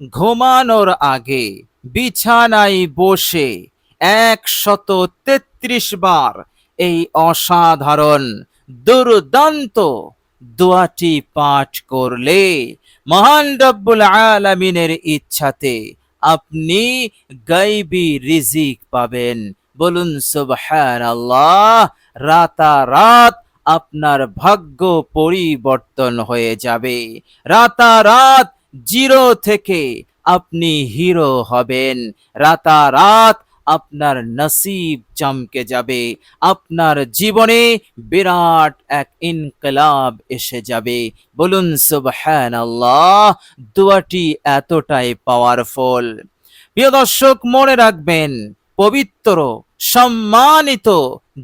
ঘুমানোর আগে বিছানায় বসে ১৩৩ বার এই অসাধারণ দুর্দান্ত দোয়াটি পাঠ করলে মহান রব্বুল আলামিনের ইচ্ছাতে আপনি গায়বী রিজিক পাবেন। বলুন সুবহানাল্লাহ। রাতারাত আপনার ভাগ্য পরিবর্তন হয়ে যাবে। রাতারাত জিরো থেকে আপনি হিরো হবেন। রাতারাত আপনার নসিব চমকে যাবে। আপনার জীবনে বিরাট এক ইনকলাব এসে যাবে। বলুন সুবহানাল্লাহ। দোয়াটি এতটাই পাওয়ারফুল। প্রিয় দর্শক, মনে রাখবেন, পবিত্র সম্মানিত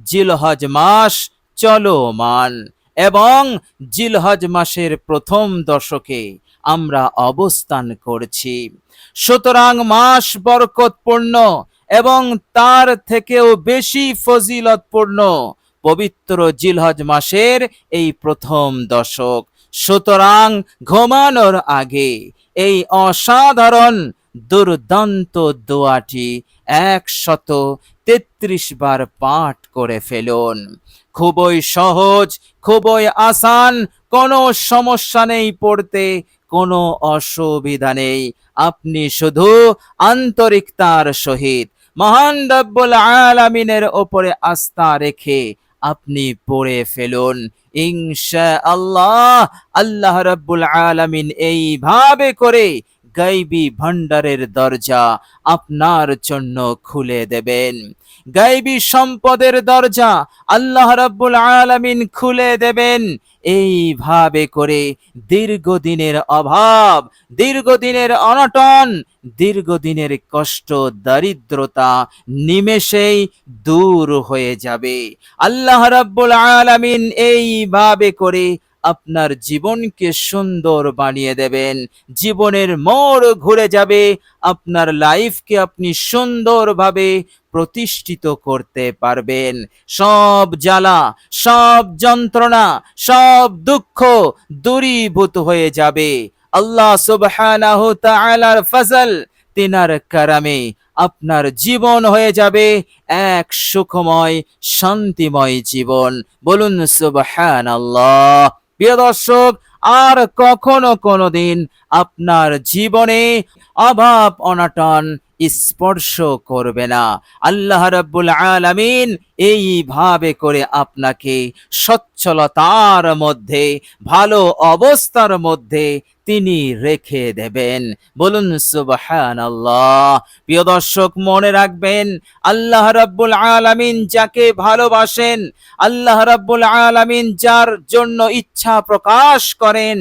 জিলহজ মাস চলমান এবং জিলহজ মাসের প্রথম দশকে আমরা অবস্থান করছি। সুতরাং মাস বরকতপূর্ণ এবং তার থেকেও বেশি ফজিলতপূর্ণ পবিত্র জিলহজ মাসের এই প্রথম দশক। সুতরাং ঘুমানোর আগে এই অসাধারণ দুর্দান্ত দোয়াটি ১৩৩ বার পাঠ করে ফেলুন। খুবই সহজ, খুবই আসান, কোনো সমস্যা নেই পড়তে, কোনো অসুবিধা নেই। আপনি শুধু আন্তরিকতার সহিত মহান রব্বুল আলামিনের ওপরে আস্থা রেখে আপনি পড়ে ফেলুন। ইনশাআল্লাহ আল্লাহ রব্বুল আলামিন এইভাবে করে গায়বী ভান্ডারের দরজা আপনার জন্য খুলে দেবেন। গায়বী সম্পদের দরজা আল্লাহ রাব্বুল আলামিন খুলে দেবেন। এইভাবে করে দীর্ঘদিনের অভাব, দীর্ঘদিনের অনটন, দীর্ঘদিনের কষ্ট, দারিদ্রতা নিমেষেই দূর হয়ে যাবে। আল্লাহ রাব্বুল আলামিন এইভাবে করে আপনার জীবনকে সুন্দর বানিয়ে দেবেন। জীবনের মোড় ঘুরে যাবে। আপনার লাইফকে আপনি সুন্দরভাবে প্রতিষ্ঠিত করতে পারবেন। সব জ্বালা, সব যন্ত্রণা, সব দুঃখ দূরীভূত হয়ে যাবে। আল্লাহ সুবহানাহু তাআলার ফজল, তিনার কারামে আপনার জীবন হয়ে যাবে এক সুখময় শান্তিময় জীবন। বলুন সুবহানাল্লাহ। প্রিয় দর্শক, আর কখনো কোনোদিন আপনার জীবনে অভাব অনটন স্পর্শ করবে না। আল্লাহ রাব্বুল আলামিন এইভাবে করে আপনাকে সচ্ছলতার মধ্যে, ভালো অবস্থার মধ্যে তিনি রেখে দেবেন। বলুন সুবহানাল্লাহ। প্রিয় দর্শক, মনে রাখবেন, আল্লাহ রাব্বুল আলামিন যাকে ভালোবাসেন, আল্লাহ রাব্বুল আলামিন যার জন্য ইচ্ছা প্রকাশ করেন,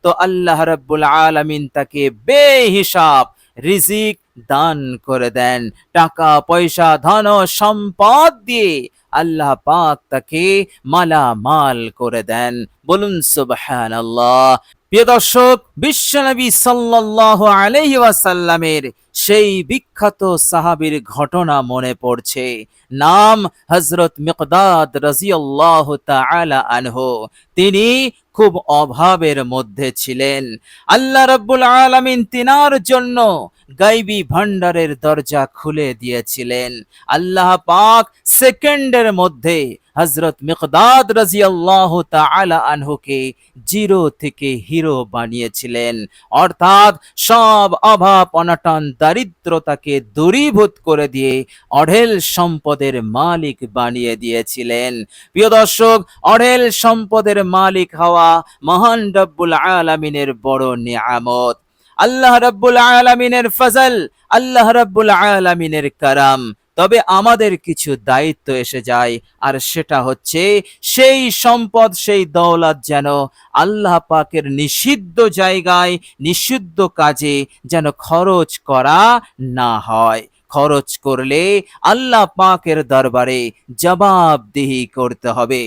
তো আল্লাহ রাব্বুল আলামিন তাকে বেহিসাব রিজিক দান করে দেন। টাকা পয়সা ধন সম্পদ দিয়ে আল্লাহ পাক তাকে মালামাল করে দেন। বলুন সুবহানাল্লাহ। প্রিয় দর্শক, বিশ্বনবী সাল্লাল্লাহু আলাইহি ওয়াসাল্লামের সেই বিখ্যাত সাহাবীর ঘটনা মনে পড়ছে। নাম হযরত মিকদাদ রাদিয়াল্লাহু তাআলা আনহু। তিনি খুব অভাবের মধ্যে ছিলেন। আল্লাহ রাব্বুল আলামিন তিনার জন্য গায়বী ভান্ডারের দরজা খুলে দিয়েছিলেন। আল্লাহ পাক সেকেন্ডের মধ্যে হযরত মিকদাদ রাদিয়াল্লাহু তাআলা আনহুকে জিরো থেকে হিরো বানিয়েছিলেন। অর্থাৎ সব অভাব অনটন দারিদ্রতাকে দূরীভূত করে দিয়ে অঢেল সম্পদের মালিক বানিয়ে দিয়েছিলেন। প্রিয় দর্শক, অঢেল সম্পদের মালিক হওয়া মহান রব্বুল আলামিনের বড় নিয়ামত। আল্লাহ রাব্বুল আলামিনের ফজল, আল্লাহ রাব্বুল আলামিনের কারাম। তবে আমাদের কিছু দায়িত্ব এসে যায়, আর সেটা হচ্ছে সেই সম্পদ, সেই দৌলত যেন আল্লাহ পাকের নিষিদ্ধ জায়গায়, নিষিদ্ধ কাজে যেন খরচ করা না হয়। খরচ করলে আল্লাহ পাকের দরবারে জবাবদিহি করতে হবে।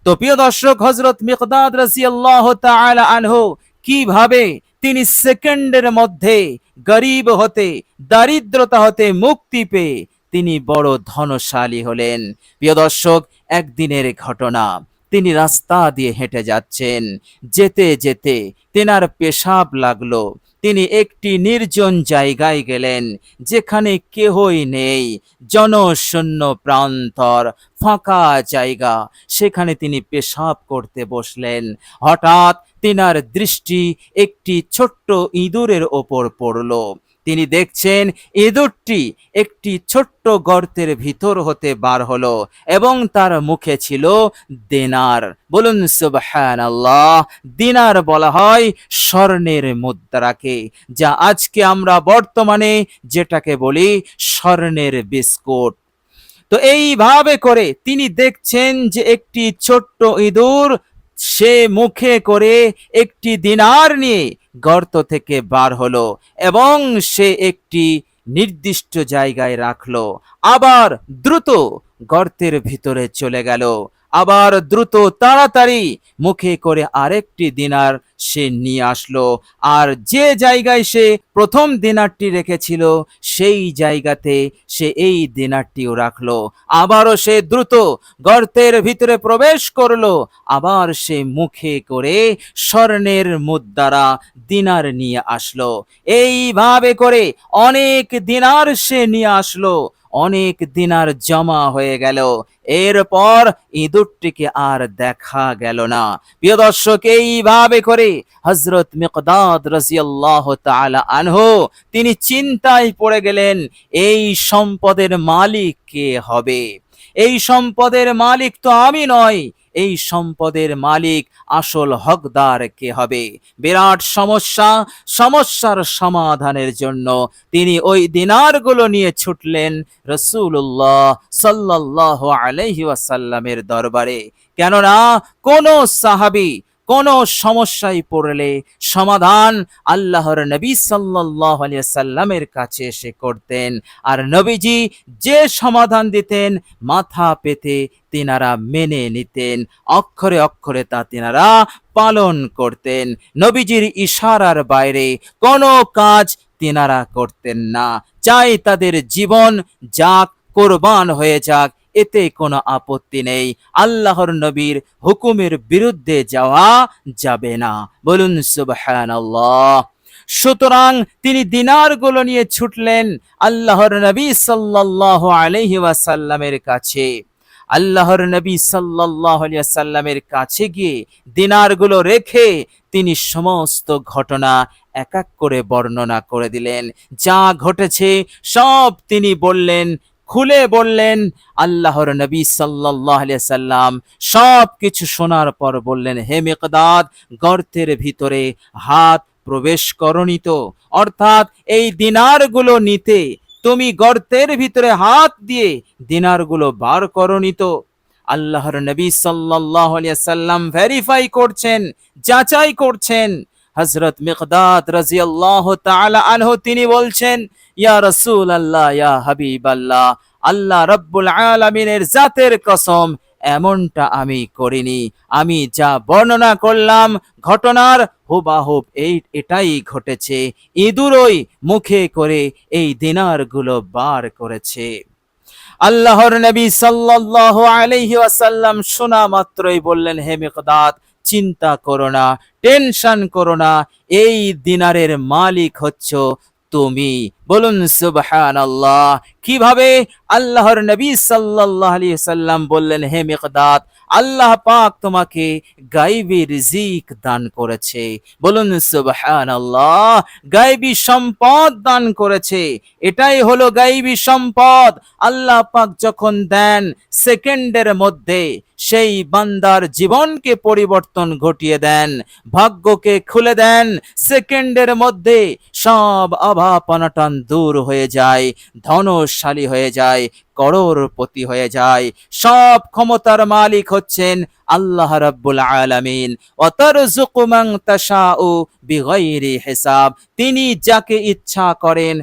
তো প্রিয় দর্শক, হযরত মিকদাদ রাদিয়াল্লাহু তাআলা আনহু কিভাবে তিনি সেকেন্ডের মধ্যে গরিব হতে, দারিদ্রতা হতে মুক্তি পেয়ে তিনি বড় ধনশালী হলেন। প্রিয় দর্শক, একদিনের ঘটনা। তিনি রাস্তা দিয়ে হেঁটে যাচ্ছেন। যেতে যেতে তেনার পেশাব লাগলো। তিনি একটি নির্জন জায়গায় গেলেন, যেখানে কেহই নেই, জনশূন্য প্রান্তর, ফাঁকা জায়গা। সেখানে তিনি পেশাব করতে বসলেন। হঠাৎ তিনার দৃষ্টি একটি ছোট্ট ইঁদুরের ওপর পড়ল। তিনি দেখছেন ইঁদুরটি একটি ছোট্ট গর্তের ভিতর হতে বার হলো এবং তার মুখে ছিল দিনার। বলুন সুবহানাল্লাহ। দিনার বলা হয় স্বর্ণের মুদ্রাকে, যা আজকে আমরা বর্তমানে যেটাকে বলি স্বর্ণের বিস্কুট। তো এইভাবে করে তিনি দেখছেন যে একটি ছোট্ট ইঁদুর সে মুখে করে একটি দিনার নিয়ে গর্ত থেকে বার হলো এবং সে একটি নির্দিষ্ট জায়গায় রাখলো। আবার দ্রুত গর্তের ভিতরে চলে গেল। আবার দ্রুত তাড়াতাড়ি মুখে করে আরেকটি দিনার সে নিয়ে আসলো। আর যে জায়গায় সে প্রথম দিনারটি রেখেছিল সেই জায়গাতে সে এই দিনারটিও রাখলো। আবারও সে দ্রুত গর্তের ভিতরে প্রবেশ করলো। আবার সে মুখে করে স্বর্ণের মুদ্রা দিনার নিয়ে আসলো। এইভাবে করে অনেক দিনার সে নিয়ে আসলো। অনেক দিনার জমা হয়ে গেল। এরপর ইঁদুরটিকে আর দেখা গেল না। প্রিয় দর্শক, এইভাবে করে হযরত মিকদাদ রাদিয়াল্লাহু তাআলা আনহু তিনি চিন্তায় পড়ে গেলেন, এই সম্পদের মালিক কে হবে? এই সম্পদের মালিক তো আমি নই, এই সম্পদের মালিক আসল হকদার কে হবে? বিরাট সমস্যার সমাধানের জন্য তিনি ওই দিনারগুলো নিয়ে ছুটলেন রাসূলুল্লাহ সাল্লাল্লাহু আলাইহি ওয়াসাল্লামের দরবারে। কেননা কোন সাহাবী কোন সমস্যায় পড়লে সমাধান আল্লাহর নবী সাল্লাল্লাহু আলাইহি ওয়াসাল্লামের কাছে এসে করতেন। আর নবীজি যে সমাধান দিতেন মাথা পেতে তিনারা মেনে নিতেন, অক্ষরে অক্ষরে তা তিনারা পালন করতেন। নবীজির ইশারার বাইরে কোনো কাজ তিনারা করতেন না। চাই তাদের জীবন যাক, কোরবান হয়ে যাক, এতে কোনো আপত্তি নেই। আল্লাহর নবীর হুকুমের বিরুদ্ধে যাওয়া যাবে না। বলুন সুবহানাল্লাহ। সুতরাং তিনি দিনারগুলো নিয়ে ছুটলেন আল্লাহর নবী সাল্লাল্লাহু আলাইহি ওয়াসাল্লামের কাছে। আল্লাহর নবী সাল্লাল্লাহু আলাইহি ওয়াসাল্লামের কাছে গিয়ে দিনারগুলো রেখে তিনি সমস্ত ঘটনা এক এক করে বর্ণনা করে দিলেন। যা ঘটেছে সব তিনি বললেন, খুলে বললেন। আল্লাহর নবী সাল্লাল্লাহু আলাইহি ওয়াসাল্লাম সব কিছু শোনার পর বললেন, হে মিকদাদ, গর্তের ভিতরে হাত প্রবেশ করনি তো? অর্থাৎ এই দিনারগুলো নিতে তুমি গর্তের ভিতরে হাত দিয়ে দিনারগুলো বার করনি তো? আল্লাহর নবী সাল্লাল্লাহু আলাইহি ওয়াসাল্লাম ভেরিফাই করছেন, যাচাই করছেন। হযরত মিকদাদ রাদিয়াল্লাহু তাআলা আনহু তিনি বলছেন, ইয়া রাসূলুল্লাহ, ইয়া হাবিবাল্লাহ, আল্লাহ রাব্বুল আলামিনের জাতের কসম, এমনটা আমি করিনি। আমি যা বর্ণনা করলাম ঘটনার হুবাহুব এটাই ঘটেছে। ইঁদুরই মুখে করে এই দিনারগুলো বার করেছে। আল্লাহর নবী সাল্লাল্লাহু আলাইহি ওয়াসাল্লাম শোনা মাত্রই বললেন, হে মিকদাদ, চিন্তা করো না, টেনশন করো না, এই দিনারের মালিক হচ্ছো তুমি। বলুন সুবহানাল্লাহ। কিভাবে? আল্লাহর নবী সাল্লাল্লাহু আলাইহি ওয়াসাল্লাম বললেন, হে মিকদাদ, আল্লাহ পাক তোমাকে গায়বী রিজিক দান করেছে। বলুন সুবহানাল্লাহ। গায়বী সম্পদ দান করেছে। এটাই হলো গায়বী সম্পদ। আল্লাহ পাক যখন দেন, সেকেন্ডের মধ্যে সেই বান্দার জীবনকে পরিবর্তন ঘটিয়ে দেন, ভাগ্যকে খুলে দেন। সেকেন্ডের মধ্যে সব অভাব অনটন দূর হয়ে যায়, ধনশালী হয়ে যায়, করোড়পতি হয়ে যায়। সব ক্ষমতার মালিক হচ্ছেন আল্লাহ রাব্বুল আলামিন। ওয়া তারযুকু মান তাশাউ বিগাইরি হিসাব। তিনি যাকে ইচ্ছা করেন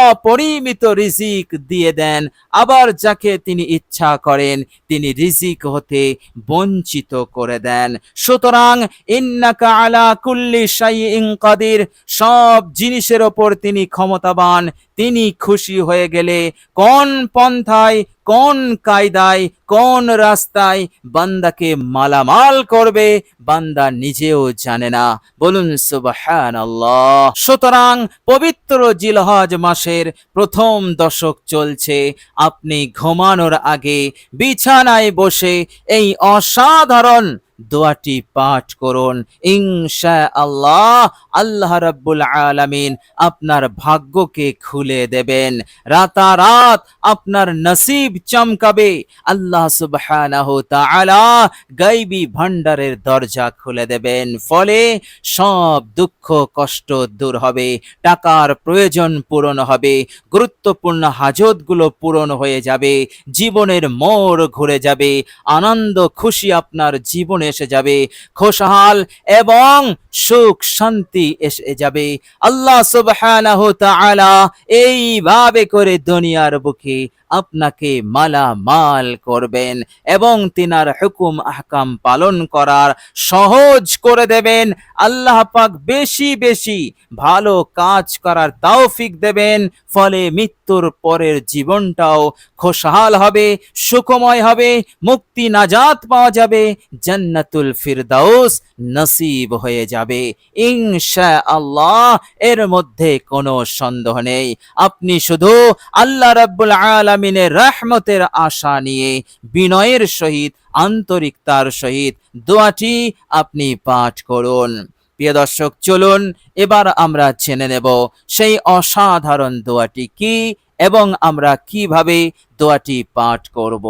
অপরিমিত রিজিক দিয়ে দেন, আবার যাকে তিনি ইচ্ছা করেন তিনি রিজিক হতে বঞ্চিত করে দেন। সুতরাং ইন্নাকা আলা কুল্লি শাইইন কাদির, সব জিনিসের ওপর তিনি ক্ষমতাবান। তিনি খুশি হয়ে গেলে কোন পন্থা তরিকায়, কোন কায়দায়, কোন রাস্তায় বান্দাকে মালামাল করবে বান্দা নিজেও জানে না। বলুন সুবহানাল্লাহ। সুতরাং পবিত্র জিলহজ মাসের প্রথম দশক চলছে। আপনি ঘুমানোর আগে বিছানায় বসে এই অসাধারণ দোয়াটি পাঠ করুন। ইনশাআল্লাহ আল্লাহ রাব্বুল আলামিন আপনার ভাগ্যকে খুলে দেবেন। রাতারাত আপনার নসিব চমকাবে। আল্লাহ সুবহানাহু তাআলা গায়বী ভান্ডারের দরজা খুলে দেবেন। ফলে সব দুঃখ কষ্ট দূর হবে, টাকার প্রয়োজন পূরণ হবে, গুরুত্বপূর্ণ হাজতগুলো পূরণ হয়ে যাবে, জীবনের মোড় ঘুরে যাবে, আনন্দ খুশি আপনার জীবনে এসে যাবে, খুশহাল এবং সুখ শান্তি এসে যাবে। আল্লাহ সুবহানাহু তাআলা এইভাবে করে দুনিয়ার বুকে আপনাকে মালামাল করবেন এবং তিনার হুকুম আহকাম পালন করার সহজ করে দেবেন। আল্লাহ পাক বেশি বেশি ভালো কাজ করার তৌফিক দেবেন। ফলে মৃত্যুর পরের জীবনটাও খুশহাল হবে, সুখময় হবে, মুক্তি নাজাত পাওয়া যাবে, জান্নাতুল ফিরদাউস নসিব হয়ে যাবে ইনশাআল্লাহ। এর মধ্যে কোনো সন্দেহ নেই। আপনি শুধু আল্লাহ রাব্বুল আলামিনের রহমতের আশা নিয়ে বিনয়ের সহিত, আন্তরিকতার সহিত দোয়াটি আপনি পাঠ করুন। প্রিয় দর্শক, চলুন এবার আমরা জেনে নেব সেই অসাধারণ দোয়াটি কি এবং আমরা কিভাবে দোয়াটি পাঠ করব।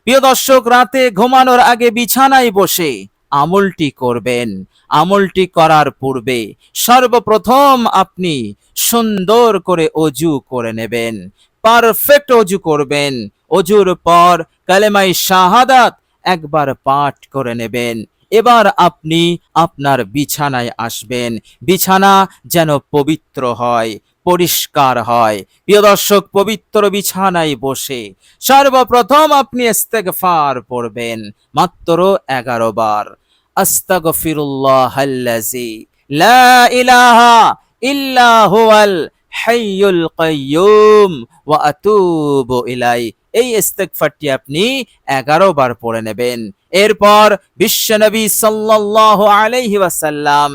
প্রিয় দর্শক, রাতে ঘুমানোর আগে বিছানায় বসে আমলটি করবেন। আমলটি করার পূর্বে সর্বপ্রথম আপনি সুন্দর করে অজু করে নেবেন, পারফেক্ট অজু করবেন। অজুর পর কালেমায়ে শাহাদাত একবার পাঠ করে নেবেন। এবার আপনি আপনার বিছানায় আসবেন। বিছানা যেন পবিত্র হয়, পরিষ্কার হয়। প্রিয় দর্শক, পবিত্র বিছানায় বসে সর্বপ্রথম আপনি ইস্তেগফার পড়বেন মাত্র 11 বার। আস্তাগফিরুল্লাহাল্লাযী লা ইলাহা ইল্লা হুয়াল হাইয়ুল কাইয়্যুম ওয়া আতুবু ইলাই। এই ইস্তেগফারটি আপনি 11 বার পড়ে নেবেন। এরপর বিশ্বনবী সাল্লাল্লাহু আলাইহি ওয়াসাল্লাম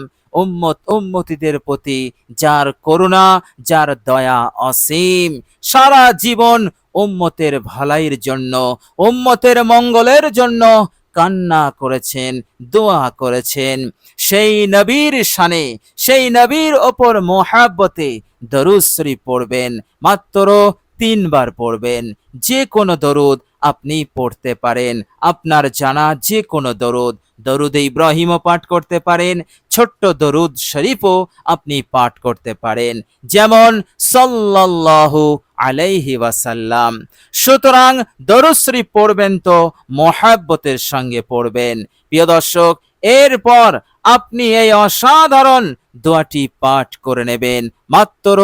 উম্মতিদের প্রতি যার করুণা, যার দয়া অসীম, সারা জীবন উম্মতের ভালাইয়ের জন্য, উম্মতের মঙ্গলের জন্য কান্না করেছেন, দোয়া করেছেন। সেই নবীর শানে, সেই নবীর ওপর মোহাব্বতে দরুদ শরীফ পড়বেন। মাত্র 3 বার পড়বেন। যে কোনো দরুদ আপনি পড়তে পারেন, আপনার জানা যে কোনো দরুদ। দরুদ ইব্রাহিমও পাঠ করতে পারেন, ছোট্ট দরুদ শরীফও আপনি পাঠ করতে পারেন, যেমন সাল্লাল্লাহু আলাইহি ওয়াসাল্লাম। সুতরাং দরুদ শরীফ পড়বেন তো মোহাব্বতের সঙ্গে পড়বেন। প্রিয় দর্শক, এরপর আপনি এই অসাধারণ দোয়াটি পাঠ করে নেবেন মাত্র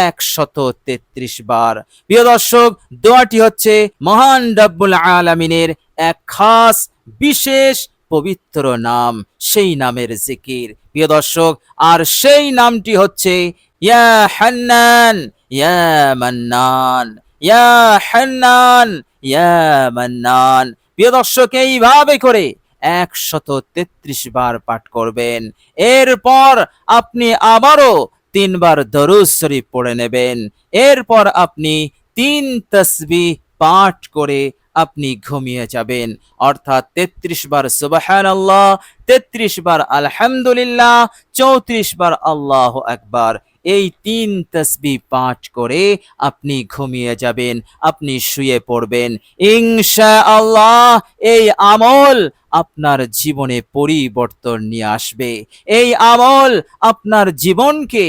133 বার। প্রিয় দর্শক, দোয়াটি হচ্ছে মহান রব্বুল আলামিনের এক খাস বিশেষ পবিত্র নাম, সেই নামের জিকির। প্রিয় দর্শক, আর সেই নামটি হচ্ছে ইয়া হান্নান ইয়া মান্নান, ইয়া হান্নান ইয়া মান্নান। প্রিয় দর্শক, এইভাবে করে 133 বার পাঠ করবেন। এরপর আপনি আবারও 3 বার দরুদ শরীফ পড়ে নেবেন। এরপর আপনি 3 তাসবিহ পাঠ করে আপনি ঘুমিয়ে যাবেন। অর্থাৎ 33 বার সুবহানাল্লাহ, 33 বার আলহামদুলিল্লাহ, 34 বার আল্লাহু আকবার। এই 3 তাসবিহ পাঠ করে আপনি ঘুমিয়ে যাবেন, আপনি শুয়ে পড়বেন। ইনশাআল্লাহ এই আমল আপনার জীবনে পরিবর্তন নিয়ে আসবে। এই আমল আপনার জীবনকে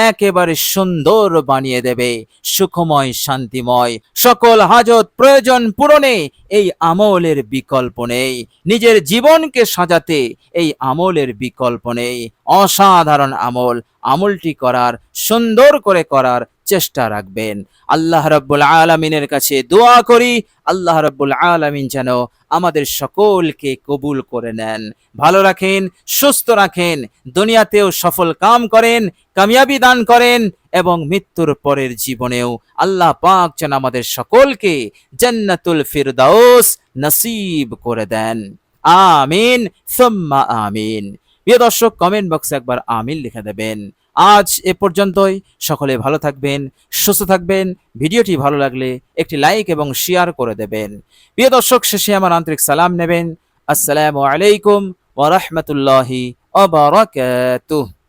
একেবারে সুন্দর বানিয়ে দেবে, সুখময়, শান্তিময়। সকল হাজত প্রয়োজন পূরণে এই আমলের বিকল্প নেই। নিজের জীবনকে সাজাতে এই আমলের বিকল্প নেই। অসাধারণ আমল। আমলটি করার, সুন্দর করে করার চেষ্টা রাখবেন। আল্লাহ রাব্বুল আলামিনের কাছে দোয়া করি, আল্লাহ রাব্বুল আলামিন যেন আমাদের সকলকে কবুল করে নেন, ভালো রাখেন, সুস্থ রাখেন, দুনিয়াতেও সফল কাম করেন, কামিয়াবি দান করেন। এবং মৃত্যুর পরের জীবনেও আল্লাহ পাক যেন আমাদের সকলকে জান্নাতুল ফিরদাউস নসিব করে দেন। আমিন সুম্মা আমিন। প্রিয় দর্শক, কমেন্ট বক্সে একবার আমিন লিখে দেবেন। আজ এ পর্যন্তই। সকলে ভালো থাকবেন, সুস্থ থাকবেন। ভিডিওটি ভালো লাগলে একটি লাইক এবং শেয়ার করে দেবেন। প্রিয় দর্শক, শেষে আমার আন্তরিক সালাম নেবেন। আসসালামু আলাইকুম ওয়া রাহমাতুল্লাহি ওয়া বারাকাতুহু।